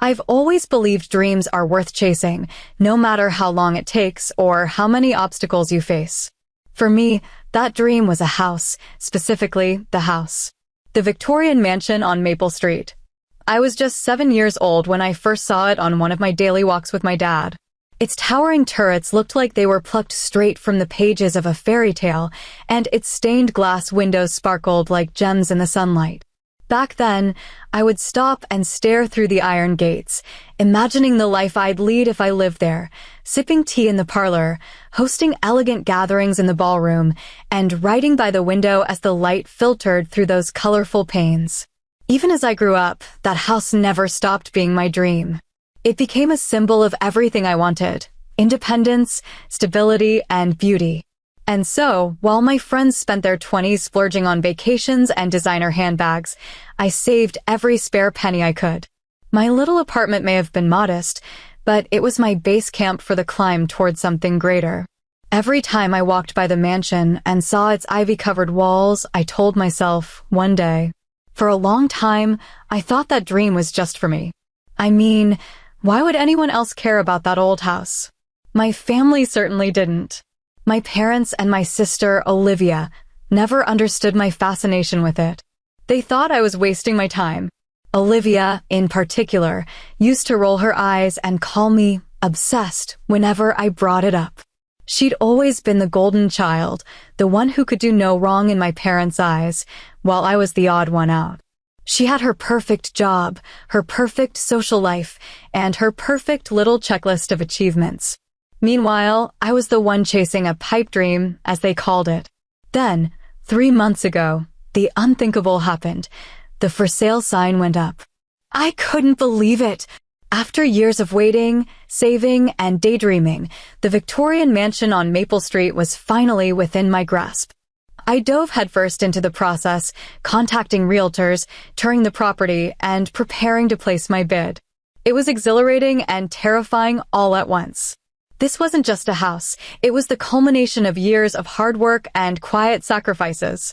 I've always believed dreams are worth chasing, no matter how long it takes or how many obstacles you face. For me, that dream was a house, specifically the house. The Victorian mansion on Maple Street. I was just 7 years old when I first saw it on one of my daily walks with my dad. Its towering turrets looked like they were plucked straight from the pages of a fairy tale, and its stained glass windows sparkled like gems in the sunlight. Back then, I would stop and stare through the iron gates, imagining the life I'd lead if I lived there, sipping tea in the parlor, hosting elegant gatherings in the ballroom, and writing by the window as the light filtered through those colorful panes. Even as I grew up, that house never stopped being my dream. It became a symbol of everything I wanted: independence, stability, and beauty. And so, while my friends spent their 20s splurging on vacations and designer handbags, I saved every spare penny I could. My little apartment may have been modest, but it was my base camp for the climb toward something greater. Every time I walked by the mansion and saw its ivy-covered walls, I told myself, one day. For a long time, I thought that dream was just for me. I mean, why would anyone else care about that old house? My family certainly didn't. My parents and my sister, Olivia, never understood my fascination with it. They thought I was wasting my time. Olivia, in particular, used to roll her eyes and call me obsessed whenever I brought it up. She'd always been the golden child, the one who could do no wrong in my parents' eyes, while I was the odd one out. She had her perfect job, her perfect social life, and her perfect little checklist of achievements. Meanwhile, I was the one chasing a pipe dream, as they called it. Then, 3 months ago, the unthinkable happened. The for sale sign went up. I couldn't believe it. After years of waiting, saving, and daydreaming, the Victorian mansion on Maple Street was finally within my grasp. I dove headfirst into the process, contacting realtors, touring the property, and preparing to place my bid. It was exhilarating and terrifying all at once. This wasn't just a house, it was the culmination of years of hard work and quiet sacrifices.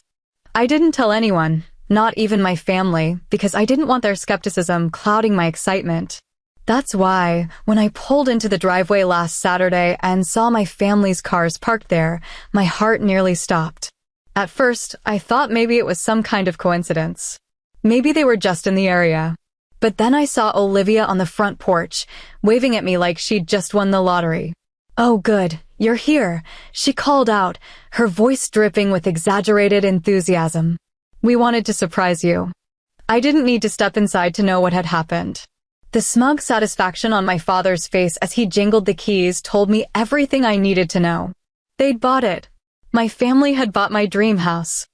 I didn't tell anyone, not even my family, because I didn't want their skepticism clouding my excitement. That's why, when I pulled into the driveway last Saturday and saw my family's cars parked there, my heart nearly stopped. At first, I thought maybe it was some kind of coincidence. Maybe they were just in the area. But then I saw Olivia on the front porch, waving at me like she'd just won the lottery. "Oh good, you're here," she called out, her voice dripping with exaggerated enthusiasm. "We wanted to surprise you." I didn't need to step inside to know what had happened. The smug satisfaction on my father's face as he jingled the keys told me everything I needed to know. They'd bought it. My family had bought my dream house.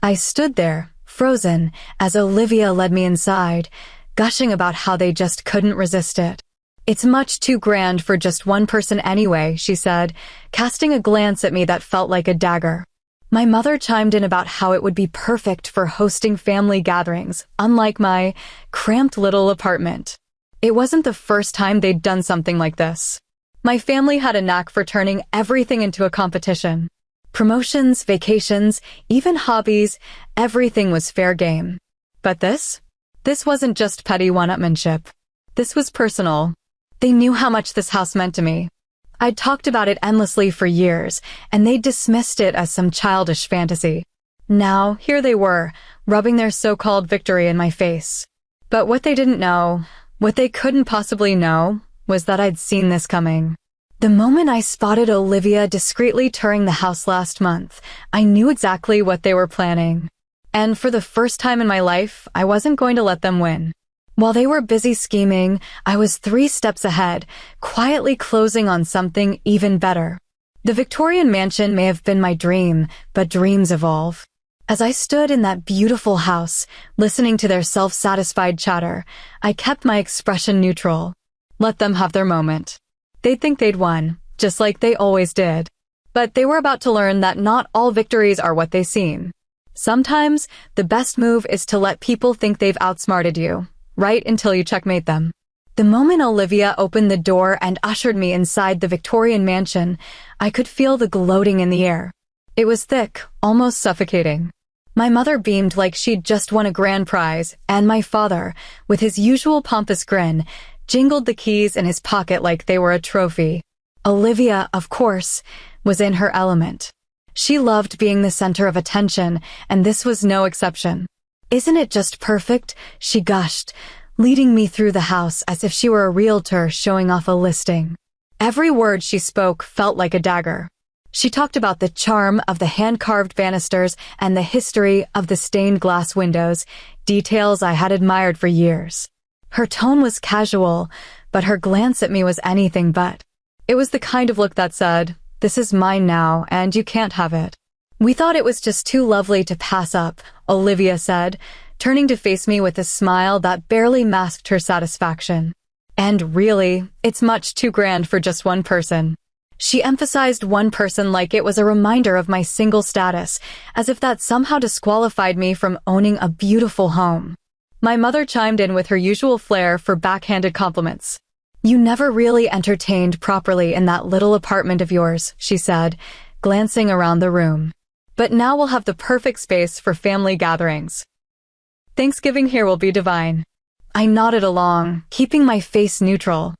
I stood there, frozen, as Olivia led me inside, gushing about how they just couldn't resist it. "It's much too grand for just one person anyway," she said, casting a glance at me that felt like a dagger. My mother chimed in about how it would be perfect for hosting family gatherings, unlike my cramped little apartment. It wasn't the first time they'd done something like this. My family had a knack for turning everything into a competition. Promotions, vacations, even hobbies, everything was fair game. But this wasn't just petty one-upmanship. This was personal. They knew how much this house meant to me. I'd talked about it endlessly for years, and they dismissed it as some childish fantasy. Now, here they were, rubbing their so-called victory in my face. But what they didn't know, what they couldn't possibly know, was that I'd seen this coming. The moment I spotted Olivia discreetly touring the house last month, I knew exactly what they were planning. And for the first time in my life, I wasn't going to let them win. While they were busy scheming, I was 3 steps ahead, quietly closing on something even better. The Victorian mansion may have been my dream, but dreams evolve. As I stood in that beautiful house, listening to their self-satisfied chatter, I kept my expression neutral. Let them have their moment. They'd think they'd won, just like they always did. But they were about to learn that not all victories are what they seem. Sometimes, the best move is to let people think they've outsmarted you, right until you checkmate them. The moment Olivia opened the door and ushered me inside the Victorian mansion, I could feel the gloating in the air. It was thick, almost suffocating. My mother beamed like she'd just won a grand prize, and my father, with his usual pompous grin, jingled the keys in his pocket like they were a trophy. Olivia, of course, was in her element. She loved being the center of attention, and this was no exception. "Isn't it just perfect?" she gushed, leading me through the house as if she were a realtor showing off a listing. Every word she spoke felt like a dagger. She talked about the charm of the hand-carved banisters and the history of the stained glass windows, details I had admired for years. Her tone was casual, but her glance at me was anything but. It was the kind of look that said, "This is mine now, and you can't have it." "We thought it was just too lovely to pass up," Olivia said, turning to face me with a smile that barely masked her satisfaction. "And really, it's much too grand for just one person." She emphasized one person like it was a reminder of my single status, as if that somehow disqualified me from owning a beautiful home. My mother chimed in with her usual flair for backhanded compliments. "You never really entertained properly in that little apartment of yours," she said, glancing around the room. "But now we'll have the perfect space for family gatherings. Thanksgiving here will be divine." I nodded along, keeping my face neutral.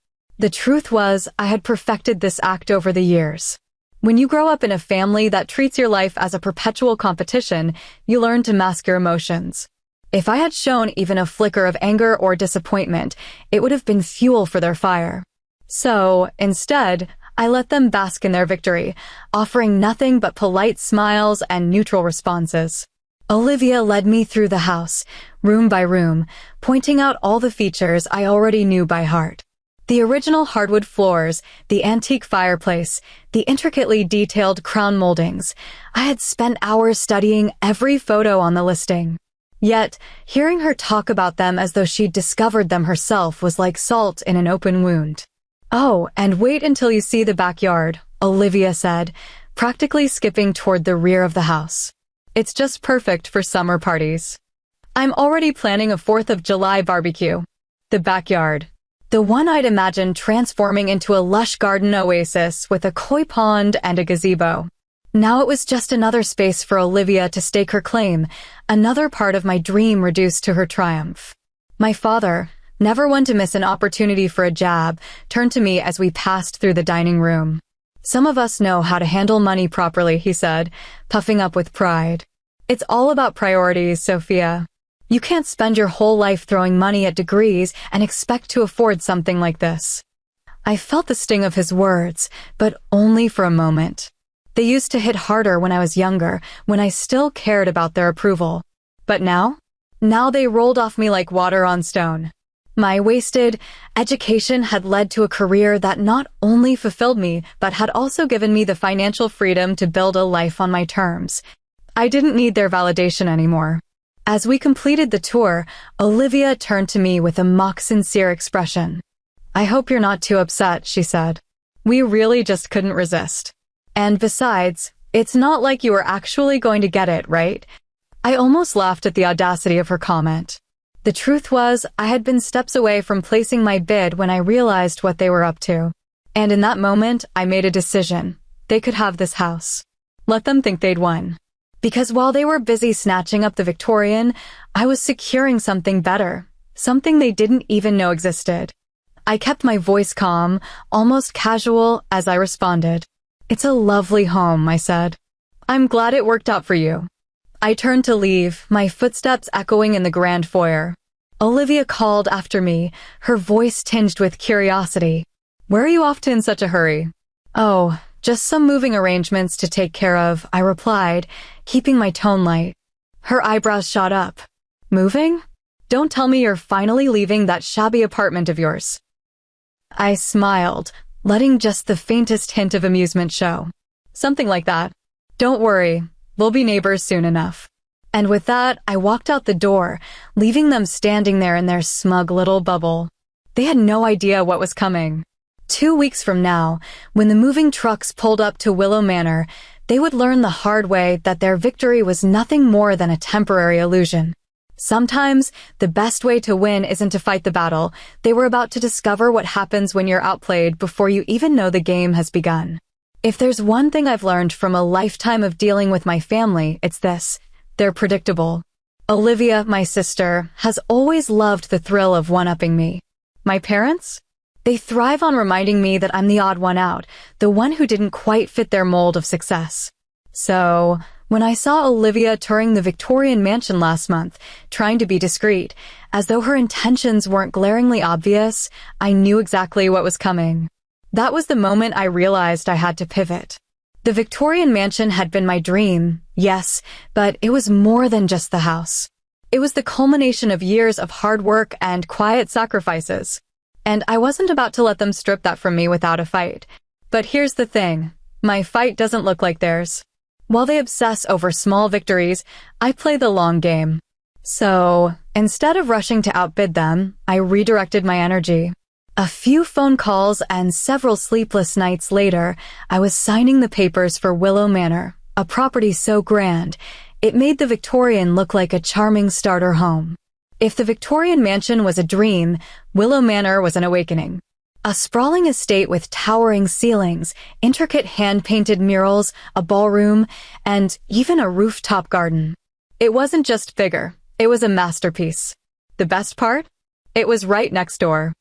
The truth was, I had perfected this act over the years. When you grow up in a family that treats your life as a perpetual competition, you learn to mask your emotions. If I had shown even a flicker of anger or disappointment, it would have been fuel for their fire. So, instead, I let them bask in their victory, offering nothing but polite smiles and neutral responses. Olivia led me through the house, room by room, pointing out all the features I already knew by heart. The original hardwood floors, the antique fireplace, the intricately detailed crown moldings. I had spent hours studying every photo on the listing. Yet, hearing her talk about them as though she'd discovered them herself was like salt in an open wound. "Oh, and wait until you see the backyard," Olivia said, practically skipping toward the rear of the house. "It's just perfect for summer parties. I'm already planning a 4th of July barbecue." The backyard. The one I'd imagined transforming into a lush garden oasis with a koi pond and a gazebo. Now it was just another space for Olivia to stake her claim, another part of my dream reduced to her triumph. My father, never one to miss an opportunity for a jab, turned to me as we passed through the dining room. "Some of us know how to handle money properly," he said, puffing up with pride. "It's all about priorities, Sophia. You can't spend your whole life throwing money at degrees and expect to afford something like this." I felt the sting of his words, but only for a moment. They used to hit harder when I was younger, when I still cared about their approval. But now? Now they rolled off me like water on stone. My wasted education had led to a career that not only fulfilled me, but had also given me the financial freedom to build a life on my terms. I didn't need their validation anymore. As we completed the tour, Olivia turned to me with a mock-sincere expression. "I hope you're not too upset," she said. "We really just couldn't resist. And besides, it's not like you were actually going to get it, right?" I almost laughed at the audacity of her comment. The truth was, I had been steps away from placing my bid when I realized what they were up to. And in that moment, I made a decision. They could have this house. Let them think they'd won. Because while they were busy snatching up the Victorian, I was securing something better, something they didn't even know existed. I kept my voice calm, almost casual, as I responded. "It's a lovely home," I said. "I'm glad it worked out for you." I turned to leave, my footsteps echoing in the grand foyer. Olivia called after me, her voice tinged with curiosity. "Where are you off to in such a hurry?" "Oh, just some moving arrangements to take care of," I replied, keeping my tone light. Her eyebrows shot up. "Moving? Don't tell me you're finally leaving that shabby apartment of yours." I smiled, letting just the faintest hint of amusement show. "Something like that. Don't worry, we'll be neighbors soon enough." And with that, I walked out the door, leaving them standing there in their smug little bubble. They had no idea what was coming. 2 weeks from now, when the moving trucks pulled up to Willow Manor, they would learn the hard way that their victory was nothing more than a temporary illusion. Sometimes, the best way to win isn't to fight the battle. They were about to discover what happens when you're outplayed before you even know the game has begun. If there's one thing I've learned from a lifetime of dealing with my family, it's this. they're predictable. Olivia, my sister, has always loved the thrill of one-upping me. My parents? They thrive on reminding me that I'm the odd one out, the one who didn't quite fit their mold of success. So, when I saw Olivia touring the Victorian mansion last month, trying to be discreet, as though her intentions weren't glaringly obvious, I knew exactly what was coming. That was the moment I realized I had to pivot. The Victorian mansion had been my dream, yes, but it was more than just the house. It was the culmination of years of hard work and quiet sacrifices. And I wasn't about to let them strip that from me without a fight. But here's the thing. My fight doesn't look like theirs. While they obsess over small victories, I play the long game. So, instead of rushing to outbid them, I redirected my energy. A few phone calls and several sleepless nights later, I was signing the papers for Willow Manor, a property so grand, it made the Victorian look like a charming starter home. If the Victorian mansion was a dream, Willow Manor was an awakening. A sprawling estate with towering ceilings, intricate hand-painted murals, a ballroom, and even a rooftop garden. It wasn't just bigger, it was a masterpiece. The best part? It was right next door.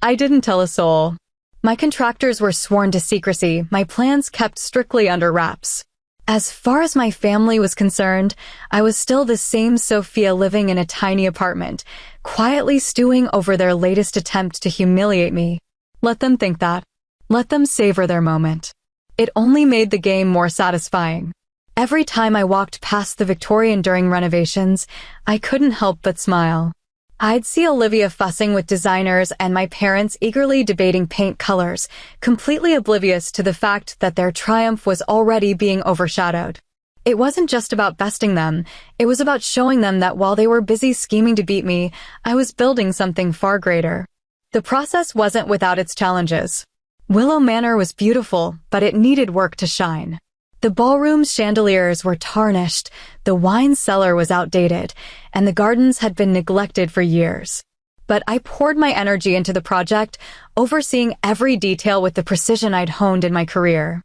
I didn't tell a soul. My contractors were sworn to secrecy, my plans kept strictly under wraps. As far as my family was concerned, I was still the same Sophia living in a tiny apartment, quietly stewing over their latest attempt to humiliate me. Let them think that. Let them savor their moment. It only made the game more satisfying. Every time I walked past the Victorian during renovations, I couldn't help but smile. I'd see Olivia fussing with designers and my parents eagerly debating paint colors, completely oblivious to the fact that their triumph was already being overshadowed. It wasn't just about besting them, it was about showing them that while they were busy scheming to beat me, I was building something far greater. The process wasn't without its challenges. Willow Manor was beautiful, but it needed work to shine. The ballroom's chandeliers were tarnished, the wine cellar was outdated, and the gardens had been neglected for years. But I poured my energy into the project, overseeing every detail with the precision I'd honed in my career.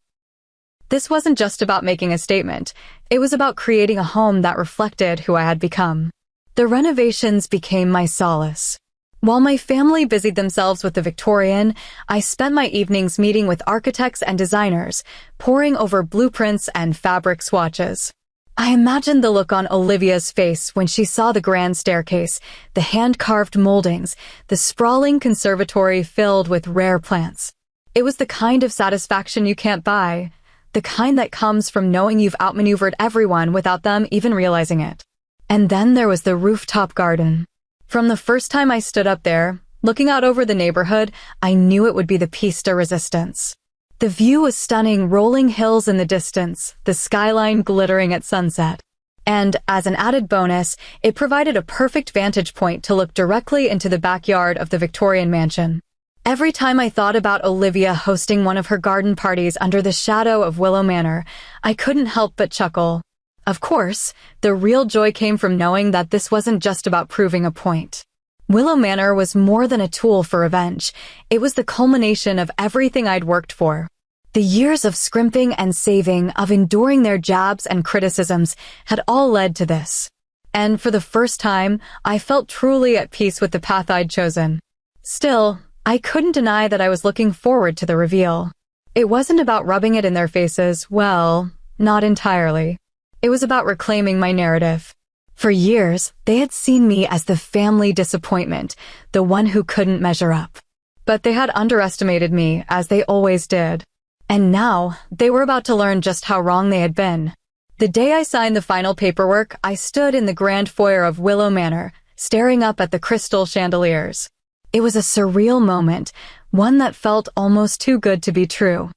This wasn't just about making a statement, it was about creating a home that reflected who I had become. The renovations became my solace. While my family busied themselves with the Victorian, I spent my evenings meeting with architects and designers, poring over blueprints and fabric swatches. I imagined the look on Olivia's face when she saw the grand staircase, the hand-carved moldings, the sprawling conservatory filled with rare plants. It was the kind of satisfaction you can't buy, the kind that comes from knowing you've outmaneuvered everyone without them even realizing it. And then there was the rooftop garden. From the first time I stood up there, looking out over the neighborhood, I knew it would be the piece de resistance. The view was stunning, rolling hills in the distance, the skyline glittering at sunset. And, as an added bonus, it provided a perfect vantage point to look directly into the backyard of the Victorian mansion. Every time I thought about Olivia hosting one of her garden parties under the shadow of Willow Manor, I couldn't help but chuckle. Of course, the real joy came from knowing that this wasn't just about proving a point. Willow Manor was more than a tool for revenge. It was the culmination of everything I'd worked for. The years of scrimping and saving, of enduring their jabs and criticisms, had all led to this. And for the first time, I felt truly at peace with the path I'd chosen. Still, I couldn't deny that I was looking forward to the reveal. It wasn't about rubbing it in their faces, well, not entirely. It was about reclaiming my narrative. For years, they had seen me as the family disappointment, the one who couldn't measure up. But they had underestimated me, as they always did. And now, they were about to learn just how wrong they had been. The day I signed the final paperwork, I stood in the grand foyer of Willow Manor, staring up at the crystal chandeliers. It was a surreal moment, one that felt almost too good to be true.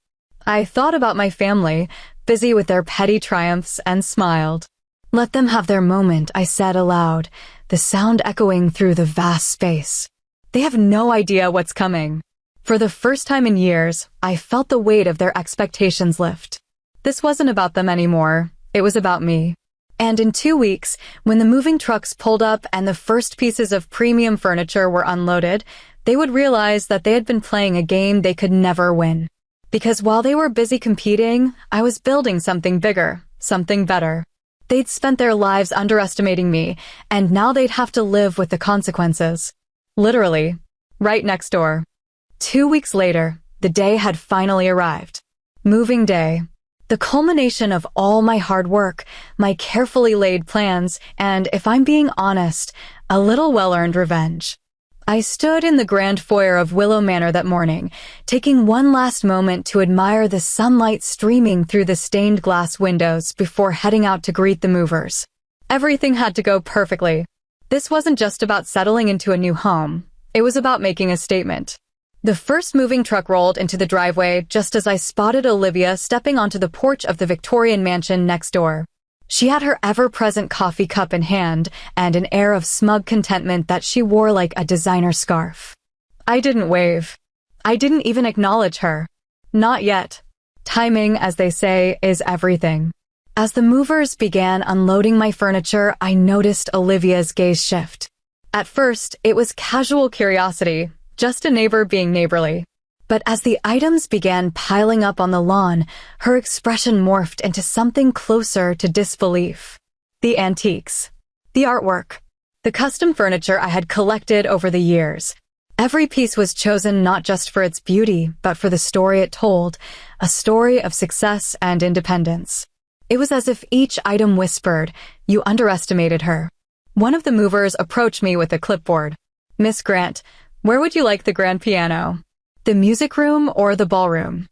I thought about my family, busy with their petty triumphs, and smiled. Let them have their moment, I said aloud, the sound echoing through the vast space. They have no idea what's coming. For the first time in years, I felt the weight of their expectations lift. This wasn't about them anymore, it was about me. And in 2 weeks, when the moving trucks pulled up and the first pieces of premium furniture were unloaded, they would realize that they had been playing a game they could never win. Because while they were busy competing, I was building something bigger, something better. They'd spent their lives underestimating me, and now they'd have to live with the consequences. Literally. Right next door. 2 weeks later, the day had finally arrived. Moving day. The culmination of all my hard work, my carefully laid plans, and, if I'm being honest, a little well-earned revenge. I stood in the grand foyer of Willow Manor that morning, taking one last moment to admire the sunlight streaming through the stained glass windows before heading out to greet the movers. Everything had to go perfectly. This wasn't just about settling into a new home. It was about making a statement. The first moving truck rolled into the driveway just as I spotted Olivia stepping onto the porch of the Victorian mansion next door. She had her ever-present coffee cup in hand and an air of smug contentment that she wore like a designer scarf. I didn't wave. I didn't even acknowledge her. Not yet. Timing, as they say, is everything. As the movers began unloading my furniture, I noticed Olivia's gaze shift. At first, it was casual curiosity, just a neighbor being neighborly. But as the items began piling up on the lawn, her expression morphed into something closer to disbelief. The antiques. The artwork. The custom furniture I had collected over the years. Every piece was chosen not just for its beauty, but for the story it told, a story of success and independence. It was as if each item whispered, "You underestimated her." One of the movers approached me with a clipboard. "Miss Grant, where would you like the grand piano? The music room or the ballroom?"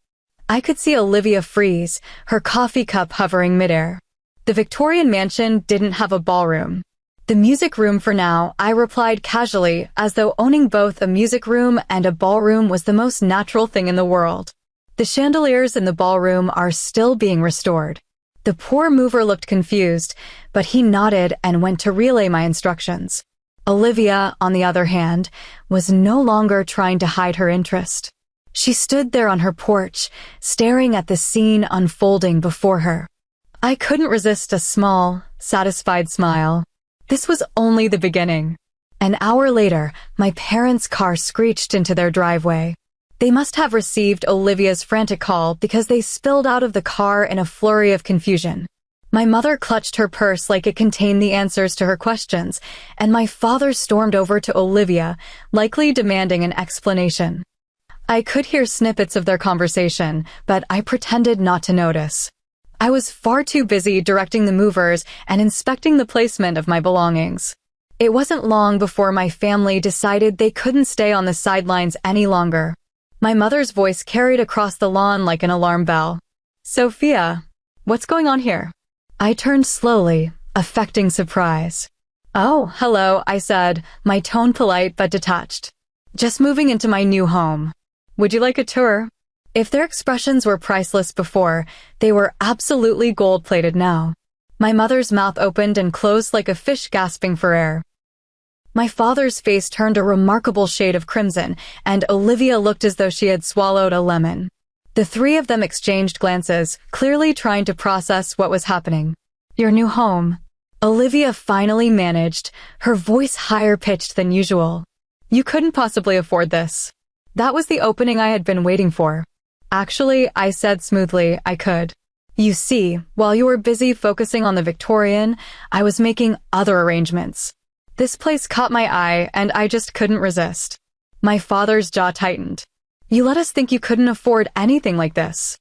I could see Olivia freeze, her coffee cup hovering midair. The Victorian mansion didn't have a ballroom. "The music room for now," I replied casually, as though owning both a music room and a ballroom was the most natural thing in the world. "The chandeliers in the ballroom are still being restored." The poor mover looked confused, but he nodded and went to relay my instructions. Olivia, on the other hand, was no longer trying to hide her interest. She stood there on her porch, staring at the scene unfolding before her. I couldn't resist a small, satisfied smile. This was only the beginning. An hour later, my parents' car screeched into their driveway. They must have received Olivia's frantic call because they spilled out of the car in a flurry of confusion. My mother clutched her purse like it contained the answers to her questions, and my father stormed over to Olivia, likely demanding an explanation. I could hear snippets of their conversation, but I pretended not to notice. I was far too busy directing the movers and inspecting the placement of my belongings. It wasn't long before my family decided they couldn't stay on the sidelines any longer. My mother's voice carried across the lawn like an alarm bell. "Sophia, what's going on here?" I turned slowly, affecting surprise. "Oh, hello," I said, my tone polite but detached. "Just moving into my new home. Would you like a tour?" If their expressions were priceless before, they were absolutely gold-plated now. My mother's mouth opened and closed like a fish gasping for air. My father's face turned a remarkable shade of crimson, and Olivia looked as though she had swallowed a lemon. The three of them exchanged glances, clearly trying to process what was happening. "Your new home," Olivia finally managed, her voice higher-pitched than usual. "You couldn't possibly afford this." That was the opening I had been waiting for. "Actually," I said smoothly, "I could. You see, while you were busy focusing on the Victorian, I was making other arrangements. This place caught my eye, and I just couldn't resist." My father's jaw tightened. "You let us think you couldn't afford anything like this."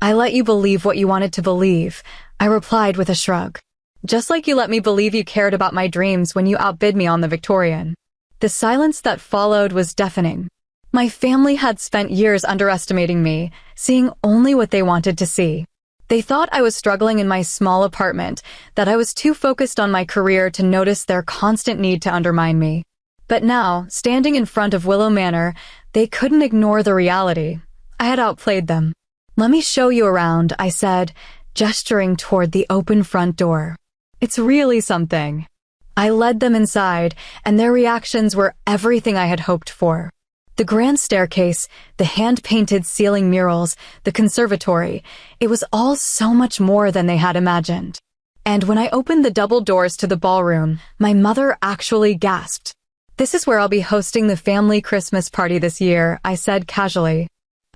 "I let you believe what you wanted to believe," I replied with a shrug. "Just like you let me believe you cared about my dreams when you outbid me on the Victorian." The silence that followed was deafening. My family had spent years underestimating me, seeing only what they wanted to see. They thought I was struggling in my small apartment, that I was too focused on my career to notice their constant need to undermine me. But now, standing in front of Willow Manor, they couldn't ignore the reality. I had outplayed them. "Let me show you around," I said, gesturing toward the open front door. "It's really something." I led them inside, and their reactions were everything I had hoped for. The grand staircase, the hand-painted ceiling murals, the conservatory, it was all so much more than they had imagined. And when I opened the double doors to the ballroom, my mother actually gasped. "This is where I'll be hosting the family Christmas party this year," I said casually.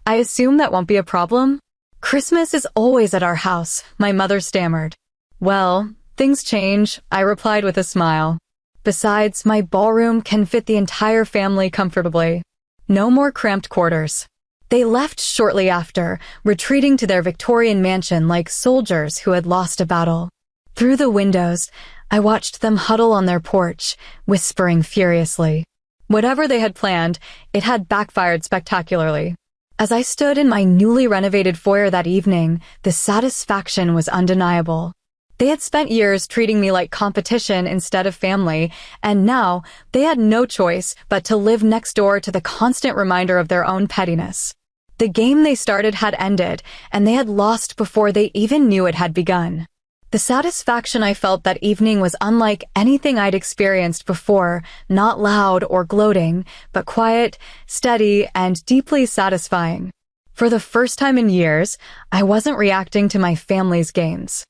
"I assume that won't be a problem?" "Christmas is always at our house," my mother stammered. "Well, Things change, I replied with a smile. Besides, my ballroom can fit the entire family comfortably. No more cramped quarters. They left shortly after, retreating to their Victorian mansion like soldiers who had lost a battle. Through the windows, I watched them huddle on their porch, whispering furiously. Whatever they had planned, it had backfired spectacularly. As I stood in my newly renovated foyer that evening, the satisfaction was undeniable. They had spent years treating me like competition instead of family, and now they had no choice but to live next door to the constant reminder of their own pettiness. The game they started had ended, and they had lost before they even knew it had begun. The satisfaction I felt that evening was unlike anything I'd experienced before, not loud or gloating, but quiet, steady, and deeply satisfying. For the first time in years, I wasn't reacting to my family's games.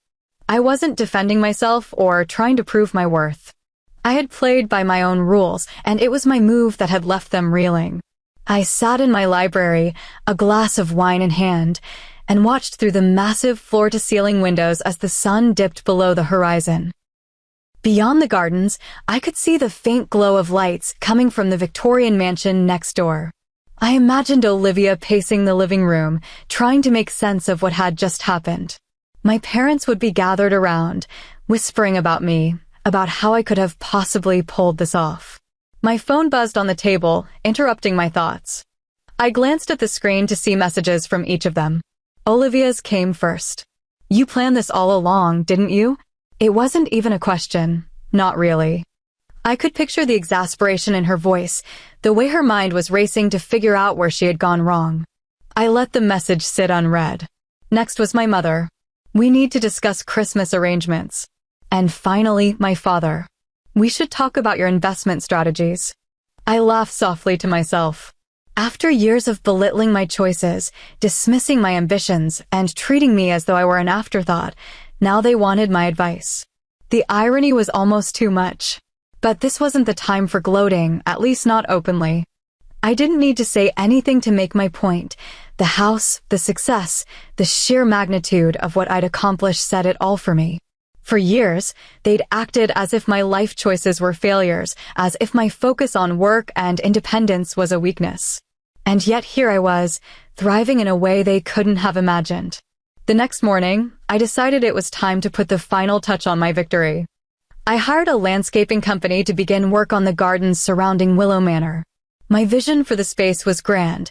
I wasn't defending myself or trying to prove my worth. I had played by my own rules, and it was my move that had left them reeling. I sat in my library, a glass of wine in hand, and watched through the massive floor-to-ceiling windows as the sun dipped below the horizon. Beyond the gardens, I could see the faint glow of lights coming from the Victorian mansion next door. I imagined Olivia pacing the living room, trying to make sense of what had just happened. My parents would be gathered around, whispering about me, about how I could have possibly pulled this off. My phone buzzed on the table, interrupting my thoughts. I glanced at the screen to see messages from each of them. Olivia's came first. "You planned this all along, didn't you?" It wasn't even a question. Not really. I could picture the exasperation in her voice, the way her mind was racing to figure out where she had gone wrong. I let the message sit unread. Next was my mother. "We need to discuss Christmas arrangements." And finally, my father. "We should talk about your investment strategies." I laughed softly to myself. After years of belittling my choices, dismissing my ambitions, and treating me as though I were an afterthought, now they wanted my advice. The irony was almost too much. But this wasn't the time for gloating, at least not openly. I didn't need to say anything to make my point. The house, the success, the sheer magnitude of what I'd accomplished said it all for me. For years, they'd acted as if my life choices were failures, as if my focus on work and independence was a weakness. And yet here I was, thriving in a way they couldn't have imagined. The next morning, I decided it was time to put the final touch on my victory. I hired a landscaping company to begin work on the gardens surrounding Willow Manor. My vision for the space was grand.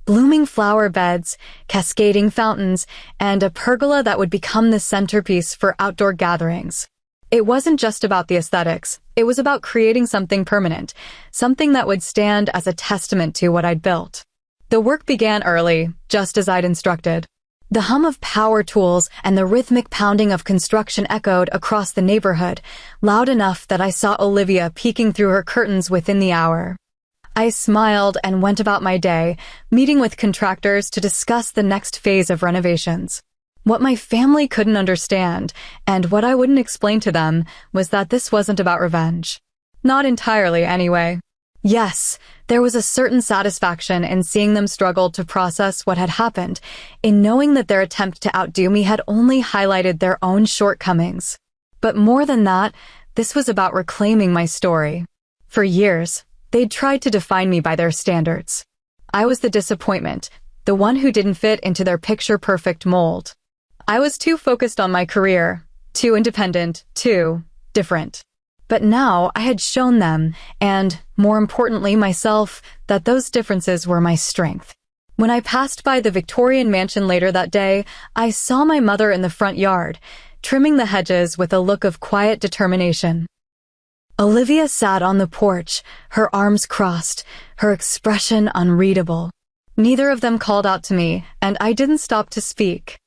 Blooming flower beds, cascading fountains, and a pergola that would become the centerpiece for outdoor gatherings. It wasn't just about the aesthetics. It was about creating something permanent, something that would stand as a testament to what I'd built. The work began early, just as I'd instructed. The hum of power tools and the rhythmic pounding of construction echoed across the neighborhood, loud enough that I saw Olivia peeking through her curtains within the hour. I smiled and went about my day, meeting with contractors to discuss the next phase of renovations. What my family couldn't understand, and what I wouldn't explain to them, was that this wasn't about revenge. Not entirely, anyway. Yes, there was a certain satisfaction in seeing them struggle to process what had happened, in knowing that their attempt to outdo me had only highlighted their own shortcomings. But more than that, this was about reclaiming my story. For years, they'd tried to define me by their standards. I was the disappointment, the one who didn't fit into their picture-perfect mold. I was too focused on my career, too independent, too different. But now I had shown them, and, more importantly myself, that those differences were my strength. When I passed by the Victorian mansion later that day, I saw my mother in the front yard, trimming the hedges with a look of quiet determination. Olivia sat on the porch, her arms crossed, her expression unreadable. Neither of them called out to me, and I didn't stop to speak.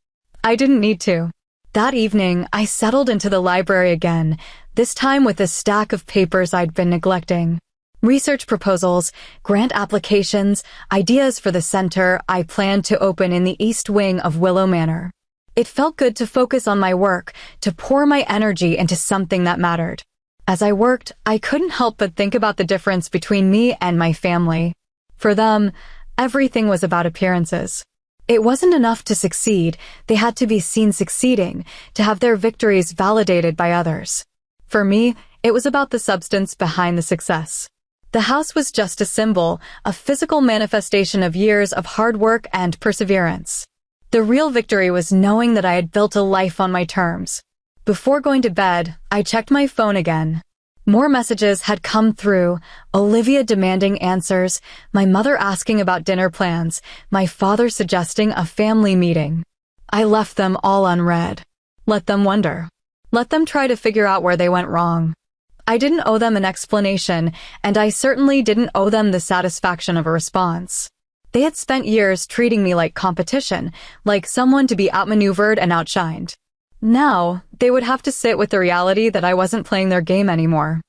I didn't need to. That evening, I settled into the library again, this time with a stack of papers I'd been neglecting. Research proposals, grant applications, ideas for the center I planned to open in the east wing of Willow Manor. It felt good to focus on my work, to pour my energy into something that mattered. As I worked, I couldn't help but think about the difference between me and my family. For them, everything was about appearances. It wasn't enough to succeed, they had to be seen succeeding, to have their victories validated by others. For me, it was about the substance behind the success. The house was just a symbol, a physical manifestation of years of hard work and perseverance. The real victory was knowing that I had built a life on my terms. Before going to bed, I checked my phone again. More messages had come through, Olivia demanding answers, my mother asking about dinner plans, my father suggesting a family meeting. I left them all unread. Let them wonder. Let them try to figure out where they went wrong. I didn't owe them an explanation, and I certainly didn't owe them the satisfaction of a response. They had spent years treating me like competition, like someone to be outmaneuvered and outshined. Now, they would have to sit with the reality that I wasn't playing their game anymore.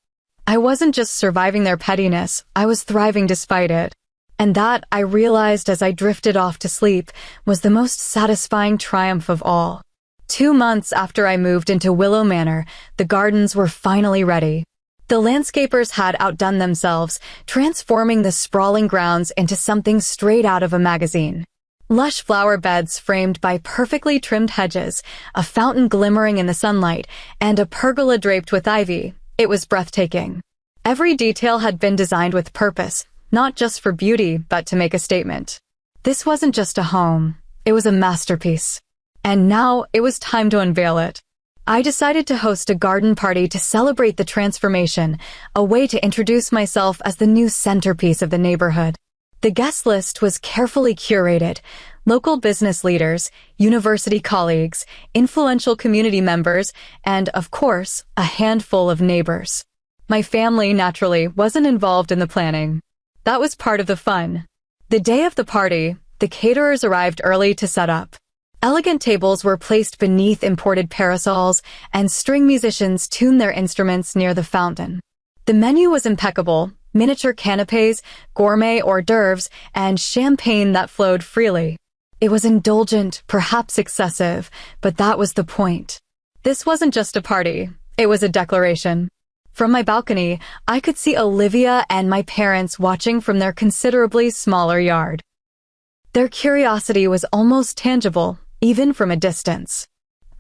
I wasn't just surviving their pettiness, I was thriving despite it. And that, I realized as I drifted off to sleep, was the most satisfying triumph of all. 2 months after I moved into Willow Manor, the gardens were finally ready. The landscapers had outdone themselves, transforming the sprawling grounds into something straight out of a magazine. Lush flower beds framed by perfectly trimmed hedges, a fountain glimmering in the sunlight, and a pergola draped with ivy. It was breathtaking. Every detail had been designed with purpose, not just for beauty, but to make a statement. This wasn't just a home, it was a masterpiece. And now it was time to unveil it. I decided to host a garden party to celebrate the transformation, a way to introduce myself as the new centerpiece of the neighborhood. The guest list was carefully curated. Local business leaders, university colleagues, influential community members, and, of course, a handful of neighbors. My family, naturally, wasn't involved in the planning. That was part of the fun. The day of the party, the caterers arrived early to set up. Elegant tables were placed beneath imported parasols, and string musicians tuned their instruments near the fountain. The menu was impeccable, miniature canapes, gourmet hors d'oeuvres, and champagne that flowed freely. It was indulgent, perhaps excessive, but that was the point. This wasn't just a party, it was a declaration. From my balcony, I could see Olivia and my parents watching from their considerably smaller yard. Their curiosity was almost tangible, even from a distance.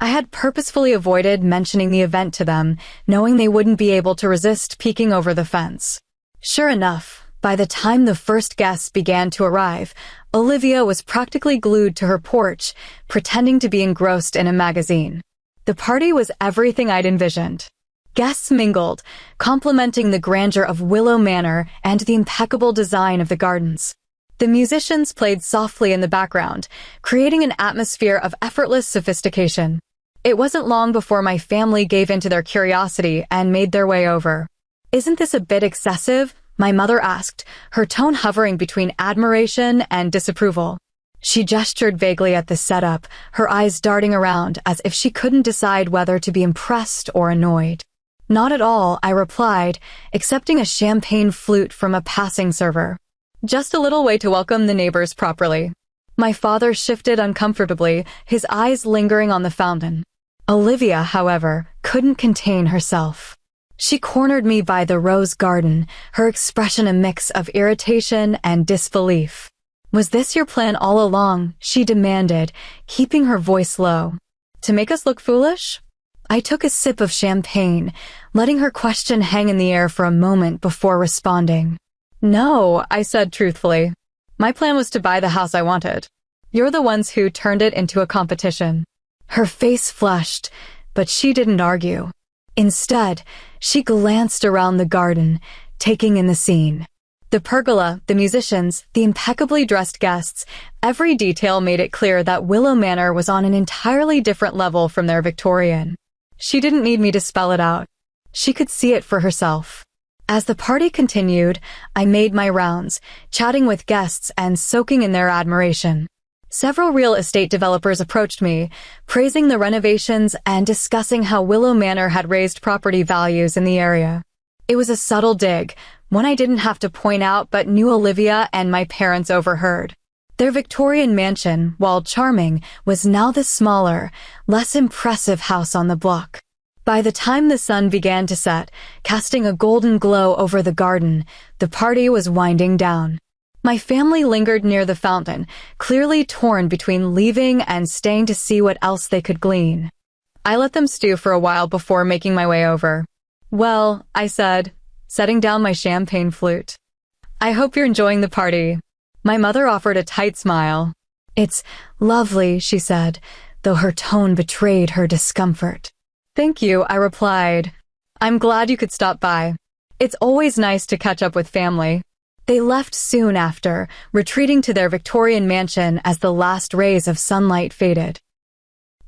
I had purposefully avoided mentioning the event to them, knowing they wouldn't be able to resist peeking over the fence. Sure enough, by the time the first guests began to arrive, Olivia was practically glued to her porch, pretending to be engrossed in a magazine. The party was everything I'd envisioned. Guests mingled, complimenting the grandeur of Willow Manor and the impeccable design of the gardens. The musicians played softly in the background, creating an atmosphere of effortless sophistication. It wasn't long before my family gave in to their curiosity and made their way over. "Isn't this a bit excessive?" my mother asked, her tone hovering between admiration and disapproval. She gestured vaguely at the setup, her eyes darting around as if she couldn't decide whether to be impressed or annoyed. "Not at all," I replied, accepting a champagne flute from a passing server. Just a little way to welcome the neighbors properly. My father shifted uncomfortably, his eyes lingering on the fountain. Olivia, however, couldn't contain herself. She cornered me by the rose garden, her expression a mix of irritation and disbelief. "Was this your plan all along?" she demanded, keeping her voice low. "To make us look foolish?" I took a sip of champagne, letting her question hang in the air for a moment before responding. "No," I said truthfully. "My plan was to buy the house I wanted. You're the ones who turned it into a competition." Her face flushed, but she didn't argue. Instead, she glanced around the garden, taking in the scene. The pergola, the musicians, the impeccably dressed guests, every detail made it clear that Willow Manor was on an entirely different level from their Victorian. She didn't need me to spell it out. She could see it for herself. As the party continued, I made my rounds, chatting with guests and soaking in their admiration. Several real estate developers approached me, praising the renovations and discussing how Willow Manor had raised property values in the area. It was a subtle dig, one I didn't have to point out but knew Olivia and my parents overheard. Their Victorian mansion, while charming, was now the smaller, less impressive house on the block. By the time the sun began to set, casting a golden glow over the garden, the party was winding down. My family lingered near the fountain, clearly torn between leaving and staying to see what else they could glean. I let them stew for a while before making my way over. "Well," I said, setting down my champagne flute, "I hope you're enjoying the party." My mother offered a tight smile. "It's lovely," she said, though her tone betrayed her discomfort. "Thank you," I replied. "I'm glad you could stop by. It's always nice to catch up with family." They left soon after, retreating to their Victorian mansion as the last rays of sunlight faded.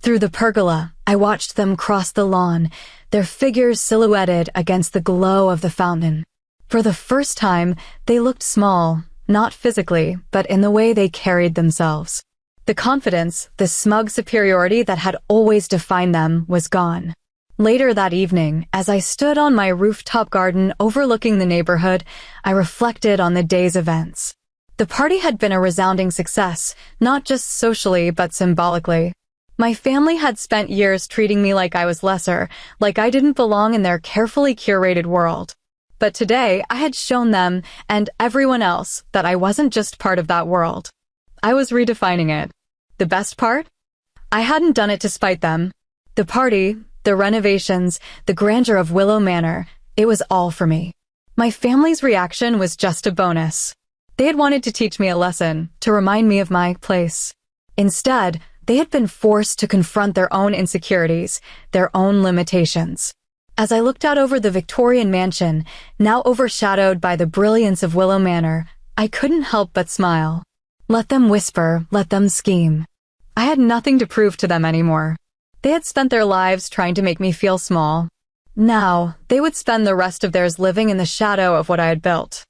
Through the pergola, I watched them cross the lawn, their figures silhouetted against the glow of the fountain. For the first time, they looked small, not physically, but in the way they carried themselves. The confidence, the smug superiority that had always defined them was gone. Later that evening, as I stood on my rooftop garden overlooking the neighborhood, I reflected on the day's events. The party had been a resounding success, not just socially but symbolically. My family had spent years treating me like I was lesser, like I didn't belong in their carefully curated world. But today, I had shown them, and everyone else, that I wasn't just part of that world. I was redefining it. The best part? I hadn't done it to spite them. The party, the renovations, the grandeur of Willow Manor, it was all for me. My family's reaction was just a bonus. They had wanted to teach me a lesson, to remind me of my place. Instead, they had been forced to confront their own insecurities, their own limitations. As I looked out over the Victorian mansion, now overshadowed by the brilliance of Willow Manor, I couldn't help but smile. Let them whisper, let them scheme. I had nothing to prove to them anymore. They had spent their lives trying to make me feel small. Now, they would spend the rest of theirs living in the shadow of what I had built.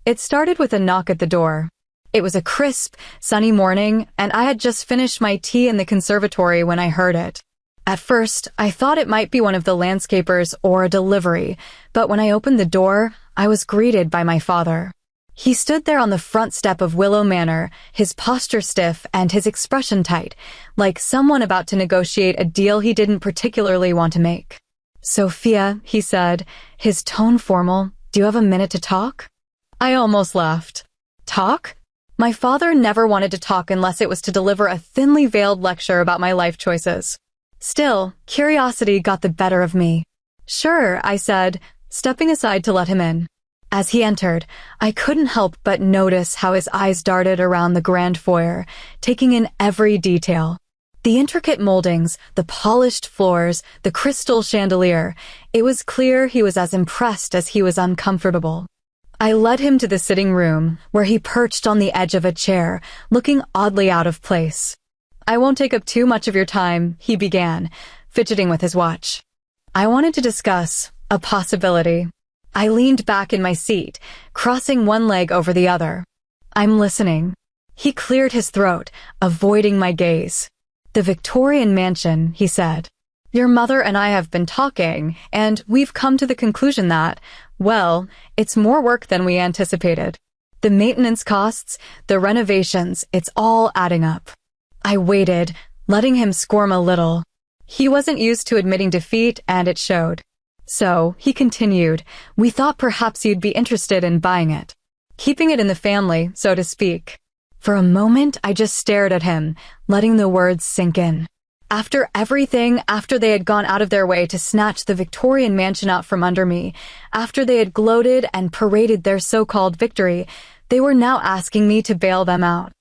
It started with a knock at the door. It was a crisp, sunny morning, and I had just finished my tea in the conservatory when I heard it. At first, I thought it might be one of the landscapers or a delivery, but when I opened the door, I was greeted by my father. He stood there on the front step of Willow Manor, his posture stiff and his expression tight, like someone about to negotiate a deal he didn't particularly want to make. "Sophia," he said, his tone formal, "do you have a minute to talk?" I almost laughed. Talk? My father never wanted to talk unless it was to deliver a thinly veiled lecture about my life choices. Still, curiosity got the better of me. "Sure," I said, stepping aside to let him in. As he entered, I couldn't help but notice how his eyes darted around the grand foyer, taking in every detail. The intricate moldings, the polished floors, the crystal chandelier. It was clear he was as impressed as he was uncomfortable. I led him to the sitting room, where he perched on the edge of a chair, looking oddly out of place. "I won't take up too much of your time," he began, fidgeting with his watch. "I wanted to discuss a possibility." I leaned back in my seat, crossing one leg over the other. "I'm listening." He cleared his throat, avoiding my gaze. "The Victorian mansion," he said. "Your mother and I have been talking, and we've come to the conclusion that, well, it's more work than we anticipated. The maintenance costs, the renovations, it's all adding up." I waited, letting him squirm a little. He wasn't used to admitting defeat, and it showed. "So," he continued, "we thought perhaps you'd be interested in buying it. Keeping it in the family, so to speak." For a moment, I just stared at him, letting the words sink in. After everything, after they had gone out of their way to snatch the Victorian mansion out from under me, after they had gloated and paraded their so-called victory, they were now asking me to bail them out.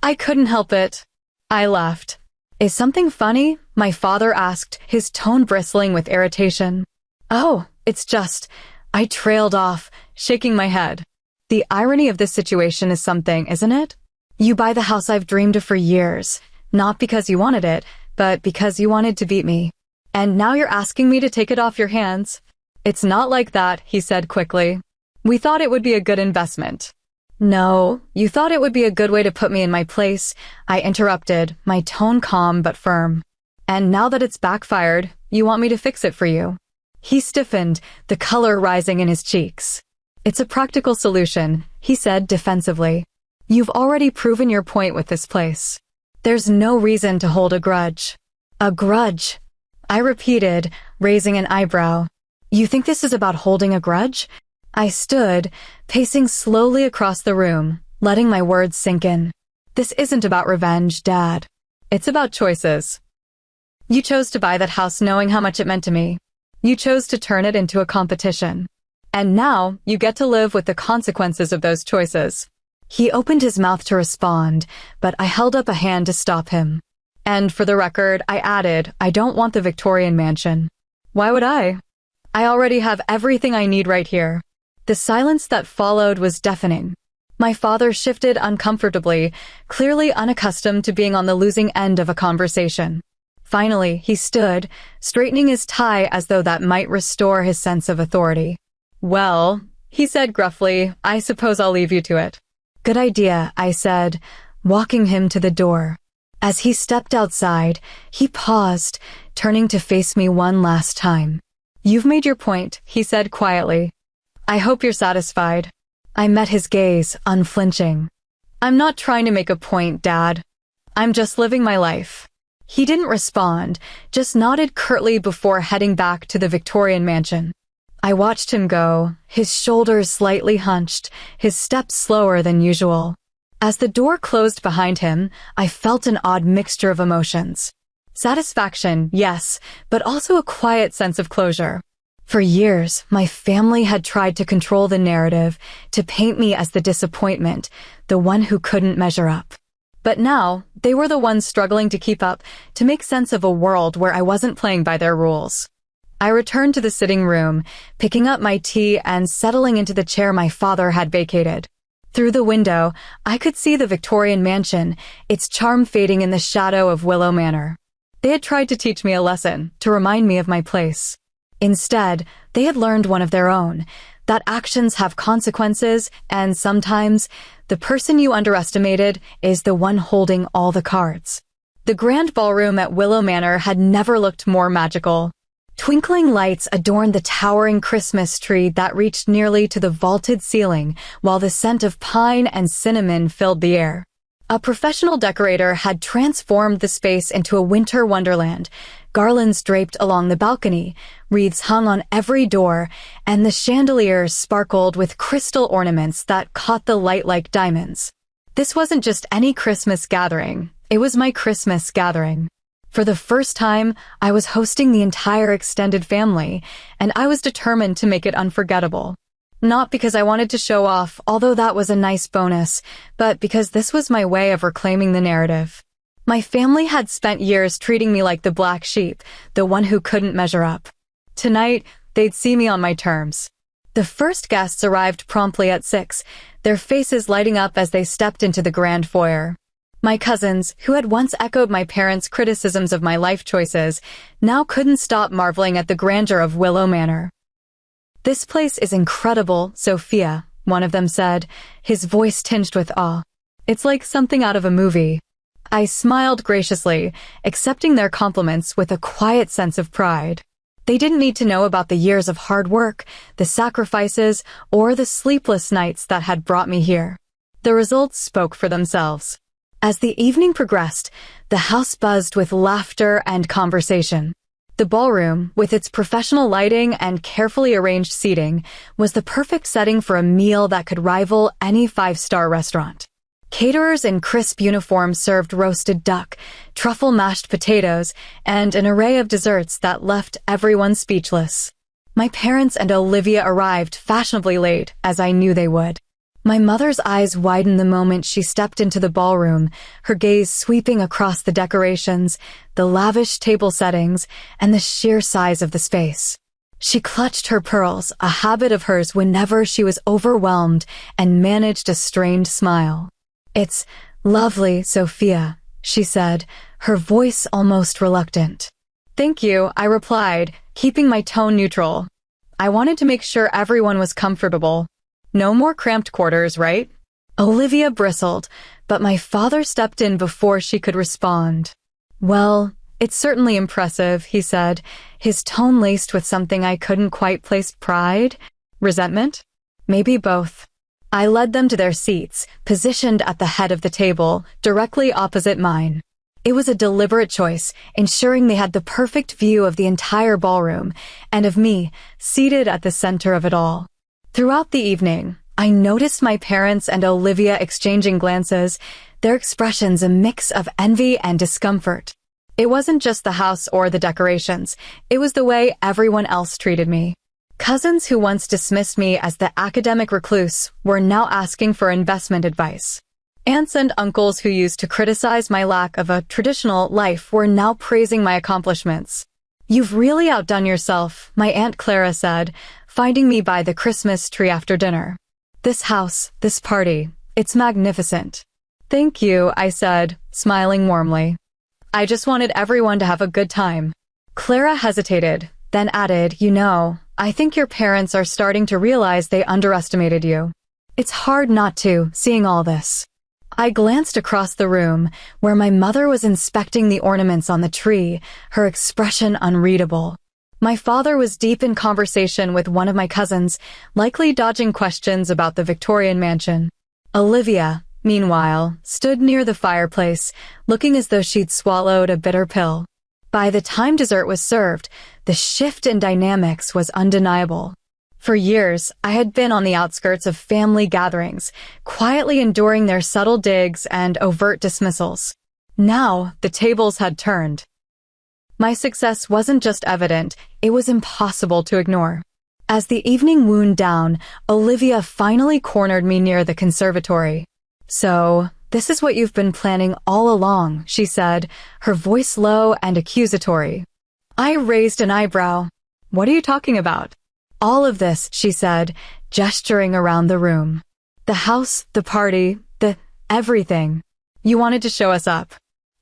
I couldn't help it. I laughed. "Is something funny?" my father asked, his tone bristling with irritation. "Oh, it's just..." I trailed off, shaking my head. "The irony of this situation is something, isn't it? You buy the house I've dreamed of for years, not because you wanted it, but because you wanted to beat me. And now you're asking me to take it off your hands." "It's not like that," he said quickly. "We thought it would be a good investment." "No, you thought it would be a good way to put me in my place," I interrupted, my tone calm but firm. "And now that it's backfired, you want me to fix it for you." He stiffened, the color rising in his cheeks. "It's a practical solution," he said defensively. "You've already proven your point with this place. There's no reason to hold a grudge." "A grudge?" I repeated, raising an eyebrow. "You think this is about holding a grudge?" I stood, pacing slowly across the room, letting my words sink in. This isn't about revenge, Dad. It's about choices. You chose to buy that house knowing how much it meant to me. You chose to turn it into a competition. And now, you get to live with the consequences of those choices. He opened his mouth to respond, but I held up a hand to stop him. And for the record, I added, I don't want the Victorian mansion. Why would I? I already have everything I need right here. The silence that followed was deafening. My father shifted uncomfortably, clearly unaccustomed to being on the losing end of a conversation. Finally, he stood, straightening his tie as though that might restore his sense of authority. Well, he said gruffly, I suppose I'll leave you to it. Good idea, I said, walking him to the door. As he stepped outside, he paused, turning to face me one last time. You've made your point, he said quietly. I hope you're satisfied. I met his gaze, unflinching. I'm not trying to make a point, Dad. I'm just living my life. He didn't respond, just nodded curtly before heading back to the Victorian mansion. I watched him go, his shoulders slightly hunched, his steps slower than usual. As the door closed behind him, I felt an odd mixture of emotions. Satisfaction, yes, but also a quiet sense of closure. For years, my family had tried to control the narrative, to paint me as the disappointment, the one who couldn't measure up. But now, they were the ones struggling to keep up, to make sense of a world where I wasn't playing by their rules. I returned to the sitting room, picking up my tea and settling into the chair my father had vacated. Through the window, I could see the Victorian mansion, its charm fading in the shadow of Willow Manor. They had tried to teach me a lesson, to remind me of my place. Instead, they had learned one of their own, that actions have consequences, and sometimes, the person you underestimated is the one holding all the cards. The grand ballroom at Willow Manor had never looked more magical. Twinkling lights adorned the towering Christmas tree that reached nearly to the vaulted ceiling, while the scent of pine and cinnamon filled the air. A professional decorator had transformed the space into a winter wonderland, garlands draped along the balcony, wreaths hung on every door, and the chandeliers sparkled with crystal ornaments that caught the light like diamonds. This wasn't just any Christmas gathering, it was my Christmas gathering. For the first time, I was hosting the entire extended family, and I was determined to make it unforgettable. Not because I wanted to show off, although that was a nice bonus, but because this was my way of reclaiming the narrative. My family had spent years treating me like the black sheep, the one who couldn't measure up. Tonight, they'd see me on my terms. The first guests arrived promptly at 6, their faces lighting up as they stepped into the grand foyer. My cousins, who had once echoed my parents' criticisms of my life choices, now couldn't stop marveling at the grandeur of Willow Manor. This place is incredible, Sophia, one of them said, his voice tinged with awe. It's like something out of a movie. I smiled graciously, accepting their compliments with a quiet sense of pride. They didn't need to know about the years of hard work, the sacrifices, or the sleepless nights that had brought me here. The results spoke for themselves. As the evening progressed, the house buzzed with laughter and conversation. The ballroom, with its professional lighting and carefully arranged seating, was the perfect setting for a meal that could rival any five-star restaurant. Caterers in crisp uniforms served roasted duck, truffle mashed potatoes, and an array of desserts that left everyone speechless. My parents and Olivia arrived fashionably late, as I knew they would. My mother's eyes widened the moment she stepped into the ballroom, her gaze sweeping across the decorations, the lavish table settings, and the sheer size of the space. She clutched her pearls, a habit of hers whenever she was overwhelmed, and managed a strained smile. "It's lovely, Sophia," she said, her voice almost reluctant. "Thank you," I replied, keeping my tone neutral. I wanted to make sure everyone was comfortable. No more cramped quarters, right? Olivia bristled, but my father stepped in before she could respond. "Well, it's certainly impressive," he said, his tone laced with something I couldn't quite place. Pride? Resentment? Maybe both. I led them to their seats, positioned at the head of the table, directly opposite mine. It was a deliberate choice, ensuring they had the perfect view of the entire ballroom, and of me, seated at the center of it all. Throughout the evening, I noticed my parents and Olivia exchanging glances, their expressions a mix of envy and discomfort. It wasn't just the house or the decorations, it was the way everyone else treated me. Cousins who once dismissed me as the academic recluse were now asking for investment advice. Aunts and uncles who used to criticize my lack of a traditional life were now praising my accomplishments. "You've really outdone yourself," my Aunt Clara said, finding me by the Christmas tree after dinner. "This house, this party, it's magnificent." "Thank you," I said, smiling warmly. "I just wanted everyone to have a good time." Clara hesitated, then added, "You know, I think your parents are starting to realize they underestimated you. It's hard not to, seeing all this." I glanced across the room, where my mother was inspecting the ornaments on the tree, her expression unreadable. My father was deep in conversation with one of my cousins, likely dodging questions about the Victorian mansion. Olivia, meanwhile, stood near the fireplace, looking as though she'd swallowed a bitter pill. By the time dessert was served, the shift in dynamics was undeniable. For years, I had been on the outskirts of family gatherings, quietly enduring their subtle digs and overt dismissals. Now, the tables had turned. My success wasn't just evident, it was impossible to ignore. As the evening wound down, Olivia finally cornered me near the conservatory. "So, this is what you've been planning all along," she said, her voice low and accusatory. I raised an eyebrow. "What are you talking about?" "All of this," she said, gesturing around the room. "The house, the party, everything. You wanted to show us up."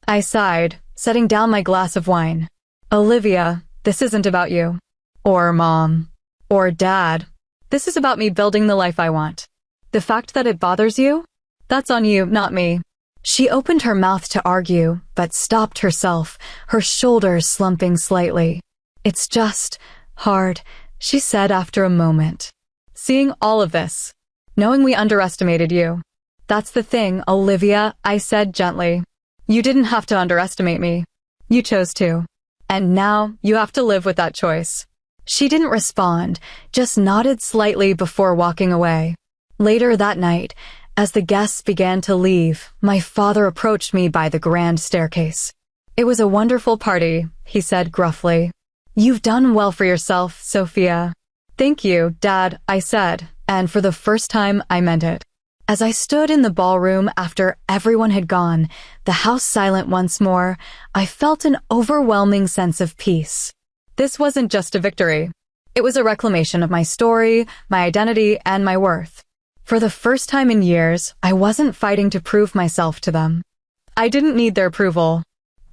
I sighed, setting down my glass of wine. "Olivia, this isn't about you. Or Mom. Or Dad. This is about me building the life I want. The fact that it bothers you? That's on you, not me." She opened her mouth to argue, but stopped herself, her shoulders slumping slightly. "It's just hard," she said after a moment. "Seeing all of this, knowing we underestimated you." "That's the thing, Olivia," I said gently. "You didn't have to underestimate me. You chose to. And now you have to live with that choice." She didn't respond, just nodded slightly before walking away. Later that night, as the guests began to leave, my father approached me by the grand staircase. "It was a wonderful party," he said gruffly. "You've done well for yourself, Sophia." "Thank you, Dad," I said, and for the first time I meant it. As I stood in the ballroom after everyone had gone, the house silent once more, I felt an overwhelming sense of peace. This wasn't just a victory. It was a reclamation of my story, my identity, and my worth. For the first time in years, I wasn't fighting to prove myself to them. I didn't need their approval.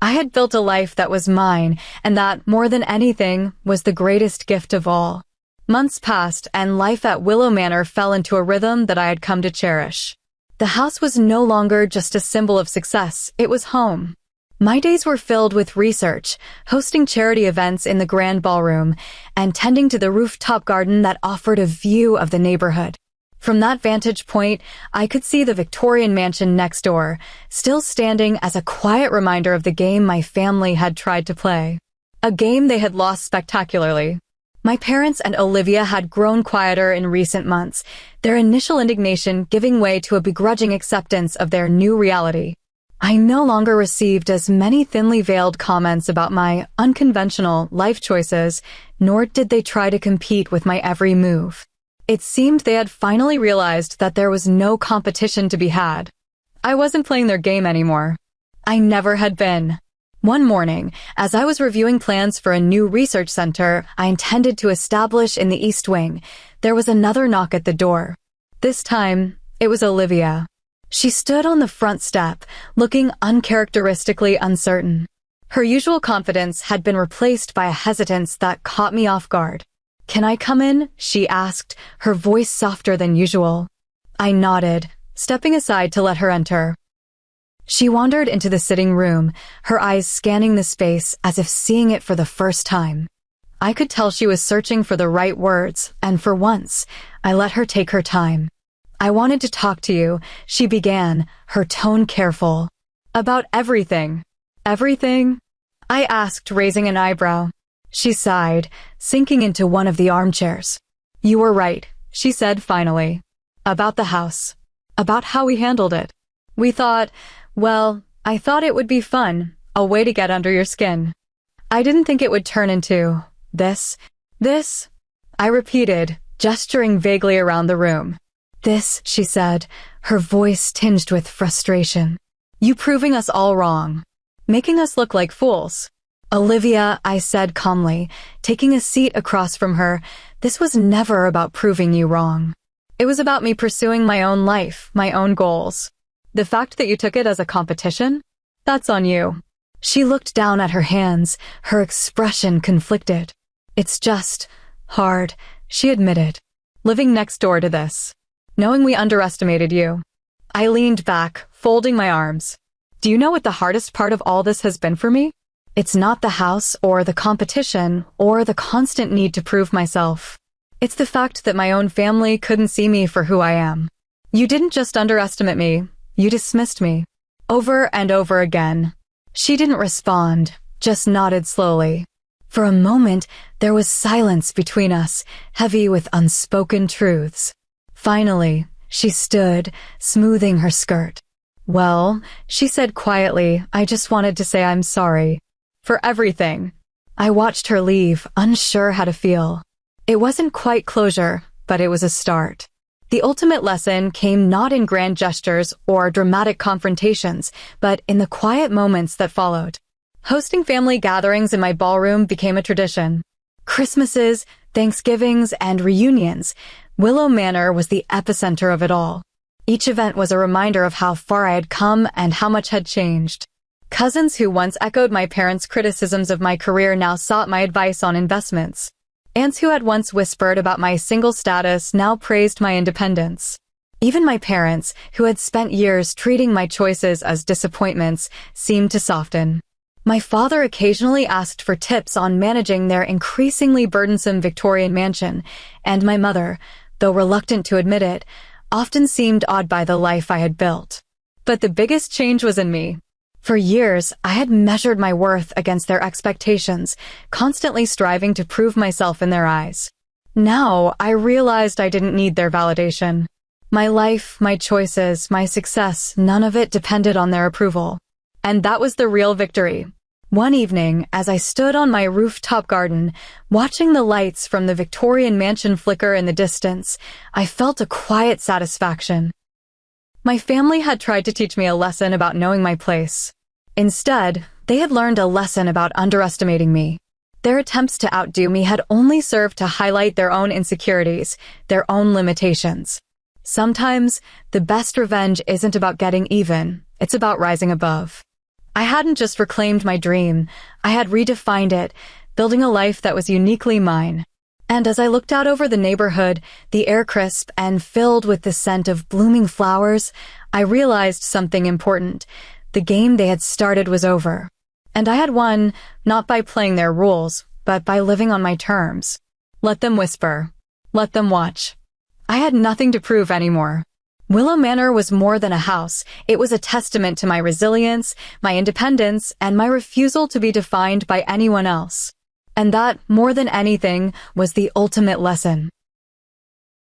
I had built a life that was mine, and that, more than anything, was the greatest gift of all. Months passed, and life at Willow Manor fell into a rhythm that I had come to cherish. The house was no longer just a symbol of success, it was home. My days were filled with research, hosting charity events in the grand ballroom, and tending to the rooftop garden that offered a view of the neighborhood. From that vantage point, I could see the Victorian mansion next door, still standing as a quiet reminder of the game my family had tried to play. A game they had lost spectacularly. My parents and Olivia had grown quieter in recent months, their initial indignation giving way to a begrudging acceptance of their new reality. I no longer received as many thinly veiled comments about my unconventional life choices, nor did they try to compete with my every move. It seemed they had finally realized that there was no competition to be had. I wasn't playing their game anymore. I never had been. One morning, as I was reviewing plans for a new research center I intended to establish in the East Wing, there was another knock at the door. This time, it was Olivia. She stood on the front step, looking uncharacteristically uncertain. Her usual confidence had been replaced by a hesitance that caught me off guard. "Can I come in?" she asked, her voice softer than usual. I nodded, stepping aside to let her enter. She wandered into the sitting room, her eyes scanning the space as if seeing it for the first time. I could tell she was searching for the right words, and for once, I let her take her time. "I wanted to talk to you," she began, her tone careful. "About everything." "Everything?" I asked, raising an eyebrow. She sighed, sinking into one of the armchairs. "You were right," she said finally. About the house. About how we handled it. We thought, well, I thought it would be fun, a way to get under your skin. I didn't think it would turn into this. I repeated, gesturing vaguely around the room. This, she said, her voice tinged with frustration. You proving us all wrong. Making us look like fools. Olivia, I said calmly, taking a seat across from her, this was never about proving you wrong. It was about me pursuing my own life, my own goals. The fact that you took it as a competition? That's on you. She looked down at her hands, her expression conflicted. It's just hard, she admitted. Living next door to this. Knowing we underestimated you. I leaned back, folding my arms. Do you know what the hardest part of all this has been for me? It's not the house or the competition or the constant need to prove myself. It's the fact that my own family couldn't see me for who I am. You didn't just underestimate me, you dismissed me. Over and over again. She didn't respond, just nodded slowly. For a moment, there was silence between us, heavy with unspoken truths. Finally, she stood, smoothing her skirt. Well, she said quietly, I just wanted to say I'm sorry. For everything. I watched her leave, unsure how to feel. It wasn't quite closure, but it was a start. The ultimate lesson came not in grand gestures or dramatic confrontations, but in the quiet moments that followed. Hosting family gatherings in my ballroom became a tradition. Christmases, Thanksgivings, and reunions, Willow Manor was the epicenter of it all. Each event was a reminder of how far I had come and how much had changed. Cousins who once echoed my parents' criticisms of my career now sought my advice on investments. Aunts who had once whispered about my single status now praised my independence. Even my parents, who had spent years treating my choices as disappointments, seemed to soften. My father occasionally asked for tips on managing their increasingly burdensome Victorian mansion, and my mother, though reluctant to admit it, often seemed awed by the life I had built. But the biggest change was in me. For years, I had measured my worth against their expectations, constantly striving to prove myself in their eyes. Now, I realized I didn't need their validation. My life, my choices, my success, none of it depended on their approval. And that was the real victory. One evening, as I stood on my rooftop garden, watching the lights from the Victorian mansion flicker in the distance, I felt a quiet satisfaction. My family had tried to teach me a lesson about knowing my place. Instead, they had learned a lesson about underestimating me. Their attempts to outdo me had only served to highlight their own insecurities, their own limitations. Sometimes, the best revenge isn't about getting even, it's about rising above. I hadn't just reclaimed my dream, I had redefined it, building a life that was uniquely mine. And as I looked out over the neighborhood, the air crisp and filled with the scent of blooming flowers, I realized something important. The game they had started was over. And I had won, not by playing their rules, but by living on my terms. Let them whisper. Let them watch. I had nothing to prove anymore. Willow Manor was more than a house. It was a testament to my resilience, my independence, and my refusal to be defined by anyone else. And that, more than anything, was the ultimate lesson.